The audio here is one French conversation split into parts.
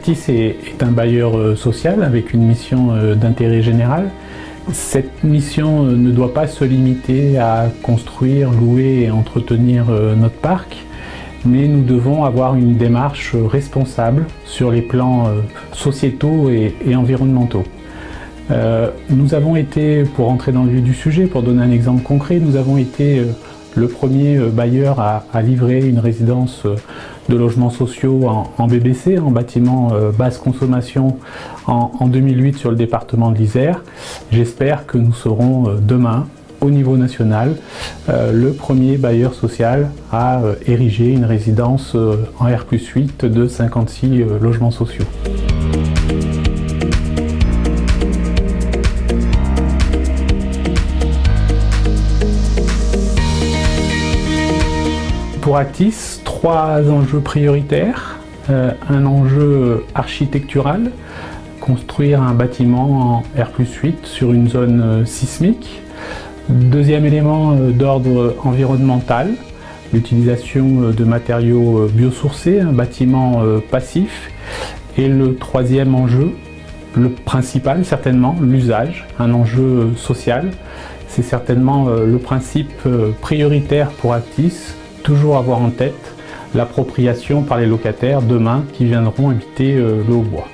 Actis est un bailleur social avec une mission d'intérêt général. Cette mission ne doit pas se limiter à construire, louer et entretenir notre parc, mais nous devons avoir une démarche responsable sur les plans sociétaux et environnementaux. Nous avons été, pour entrer dans le vif du sujet, pour donner un exemple concret, nous avons été le premier bailleur à livrer une résidence de logements sociaux en BBC, en bâtiment basse consommation, en 2008 sur le département de l'Isère. J'espère que nous serons demain, au niveau national, le premier bailleur social à ériger une résidence en R+8 de 56 logements sociaux. Pour Actis, 3 enjeux prioritaires. Un enjeu architectural, construire un bâtiment en R+8 sur une zone sismique. Deuxième élément d'ordre environnemental, l'utilisation de matériaux biosourcés, un bâtiment passif. Et le troisième enjeu, le principal certainement, l'usage, un enjeu social. C'est certainement le principe prioritaire pour Actis, toujours avoir en tête l'appropriation par les locataires demain qui viendront habiter le Haut-Bois.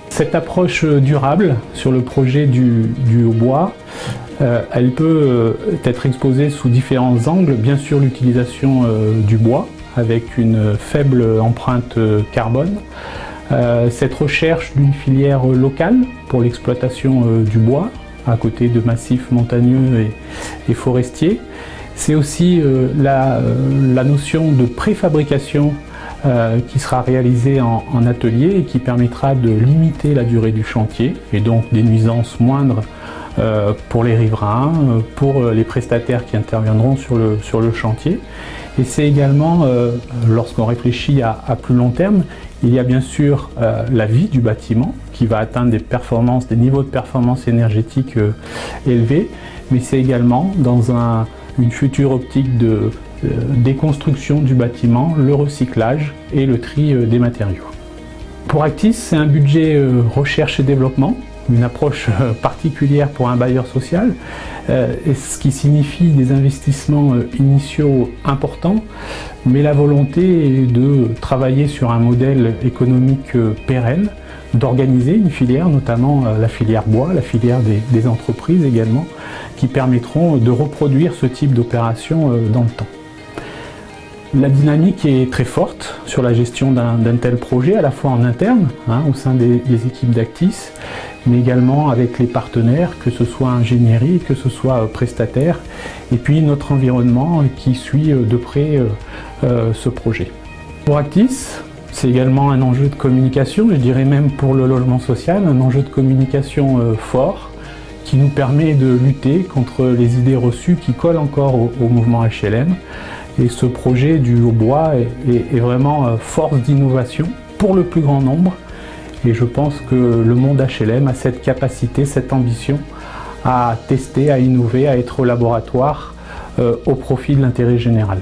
Cette approche durable sur le projet du Haut-Bois, elle peut être exposée sous différents angles. Bien sûr, l'utilisation du bois avec une faible empreinte carbone. Cette recherche d'une filière locale pour l'exploitation du bois à côté de massifs montagneux et forestiers. C'est aussi la notion de préfabrication qui sera réalisée en atelier et qui permettra de limiter la durée du chantier et donc des nuisances moindres pour les riverains, pour les prestataires qui interviendront sur le chantier. Et c'est également, lorsqu'on réfléchit à plus long terme, il y a bien sûr la vie du bâtiment qui va atteindre des niveaux de performance énergétique élevés, mais c'est également dans une future optique de déconstruction du bâtiment, le recyclage et le tri des matériaux. Pour Actis, c'est un budget recherche et développement, une approche particulière pour un bailleur social, ce qui signifie des investissements initiaux importants, mais la volonté est de travailler sur un modèle économique pérenne, d'organiser une filière, notamment la filière bois, la filière des entreprises également, qui permettront de reproduire ce type d'opération dans le temps. La dynamique est très forte sur la gestion d'un tel projet, à la fois en interne, au sein des équipes d'Actis, mais également avec les partenaires, que ce soit ingénierie, que ce soit prestataire, et puis notre environnement qui suit de près ce projet. Pour Actis, c'est également un enjeu de communication, je dirais même pour le logement social, un enjeu de communication fort qui nous permet de lutter contre les idées reçues qui collent encore au mouvement HLM. Et ce projet du Haut-Bois est vraiment force d'innovation pour le plus grand nombre. Et je pense que le monde HLM a cette capacité, cette ambition à tester, à innover, à être au laboratoire au profit de l'intérêt général.